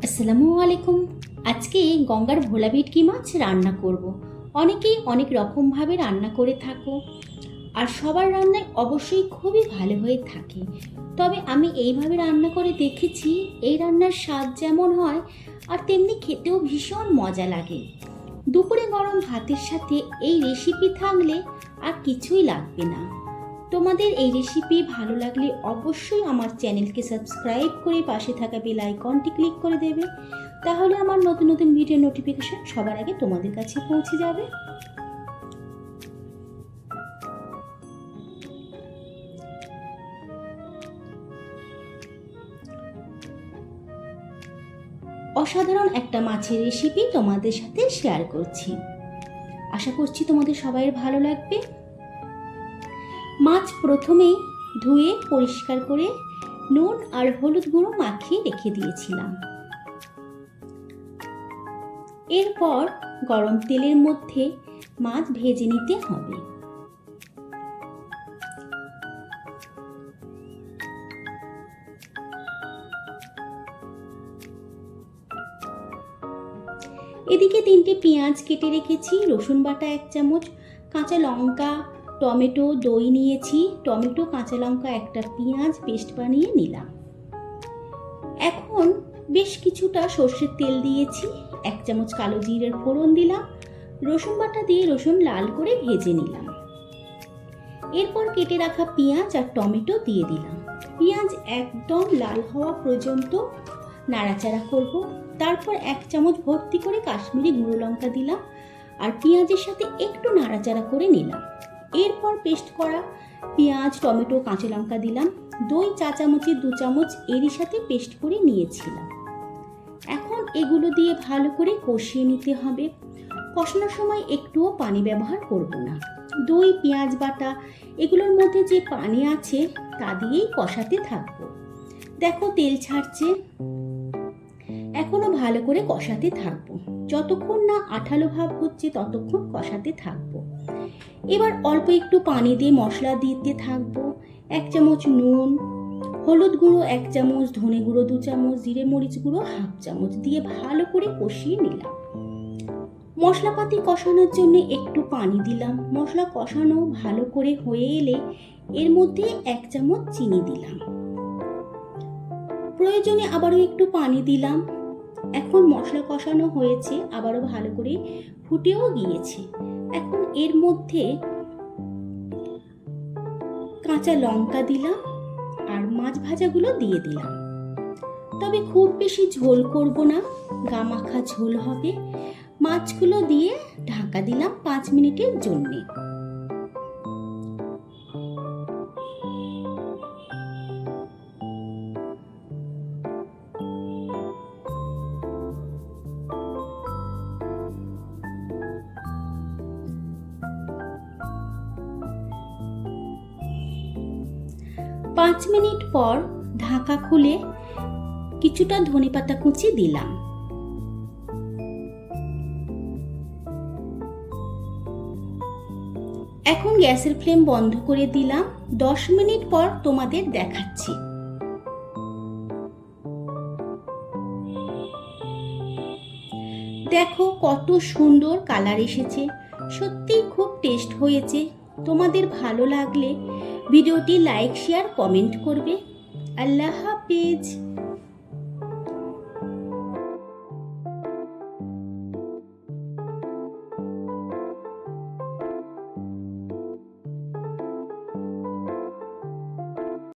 আসসালামু আলাইকুম। আজকে গঙ্গার ভোলা ভেটকি মাছ রান্না করব। অনেকেই অনেক রকমভাবে রান্না করে থাকো, আর সবার রান্নায় অবশ্যই খুবই ভালো হয়ে থাকে। তবে আমি এইভাবে রান্না করে দেখেছি, এই রান্নার স্বাদ যেমন হয় আর তেমনি খেতেও ভীষণ মজা লাগে। দুপুরে গরম ভাতের সাথে এই রেসিপি থাকলে আর কিছুই লাগবে না। তোমাদের এই রেসিপি ভালো লাগলে অবশ্যই আমার চ্যানেলকে সাবস্ক্রাইব করে পাশে থাকা বেল আইকনটি ক্লিক করে দেবে, তাহলে আমার নতুন নতুন ভিডিও নোটিফিকেশন সবার আগে তোমাদের কাছে পৌঁছে যাবে। অসাধারণ একটা মাছের রেসিপি তোমাদের সাথে শেয়ার করছি। আশা করছি তোমাদের সবাইয়ের ভালো লাগবে। মাছ প্রথমেই ধুয়ে পরিষ্কার করে নুন আর হলুদ গুঁড়ো মাখিয়ে রেখে দিয়েছিলাম। এরপর গরম তেলের মধ্যে মাছ ভেজে নিতে হবে। এদিকে 3টে পেঁয়াজ কেটে রেখেছি, রসুন বাটা 1 চামচ, কাঁচা লঙ্কা, টমেটো, দই নিয়েছি, টমেটো, কাঁচা লঙ্কা, একটা পেঁয়াজ পেস্ট বানিয়ে নিলাম। এখন বেশ কিছুটা সর্ষের তেল দিয়েছি, 1 চামচ কালো জিরের ফোড়ন দিলাম, রসুন বাটা দিয়ে রসুন লাল করে ভেজে নিলাম। এরপর কেটে রাখা পেঁয়াজ আর টমেটো দিয়ে দিলাম। পেঁয়াজ একদম লাল হওয়া পর্যন্ত নাড়াচাড়া করব। তারপর 1 চামচ ভর্তি করে কাশ্মীরি গুঁড়ো লঙ্কা দিলাম আর পেঁয়াজের সাথে একটু নাড়াচাড়া করে নিলাম। এরপর পেস্ট করা পেঁয়াজ, টমেটো, কাঁচা লঙ্কা দিলাম। দই 4 চামচের 2 চামচ এরই সাথে পেস্ট করে নিয়েছিলাম। এখন এগুলো দিয়ে ভালো করে কষিয়ে নিতে হবে। কষানোর সময় একটুও পানি ব্যবহার করব না। দই, পেঁয়াজ বাটা এগুলোর মধ্যে যে পানি আছে তা দিয়েই কষাতে থাকবো। দেখো তেল ছাড়ছে। এখনো ভালো করে কষাতে থাকবো, যতক্ষণ না আঠালো ভাব হচ্ছে ততক্ষণ কষাতে থাকবো। এবার অল্প একটু পানি দিয়ে মশলা দিতে থাকবো। 1 চামচ নুন, হলুদ গুঁড়ো 1 চামচ, ধনে গুঁড়ো 2 চামচ, জিরে মরিচ গুঁড়ো 1/2 চামচ দিয়ে ভালো করে কষিয়ে নিলাম। মশলাপাতি কষানোর জন্য একটু পানি দিলাম। মশলা কষানো ভালো করে হয়ে এলে এর মধ্যে 1 চামচ চিনি দিলাম। প্রয়োজনে আবারও একটু পানি দিলাম। এখন মশলা কষানো হয়েছে, আবারও ভালো করে ফুটেও গিয়েছে। এখন এর মধ্যে কাঁচা লঙ্কা দিলাম আর মাছ ভাজাগুলো দিয়ে দিলাম। তবে খুব বেশি ঝোল করব না, গামাখা ঝোল হবে। মাছগুলো দিয়ে ঢাকা দিলাম 5 মিনিটের জন্য। পাঁচ মিনিট পর ঢাকা খুলে কিছুটা ধনেপাতা কুচি দিলাম। এখন গ্যাসের ফ্লেম বন্ধ করে দিলাম। 10 মিনিট পর তোমাদের দেখাচ্ছি। দেখো কত সুন্দর কালার এসেছে, সত্যিই খুব টেস্ট হয়েছে। তোমাদের ভালো লাগলে ভিডিওটি লাইক, শেয়ার, কমেন্ট করবে। আল্লাহ হাফেজ।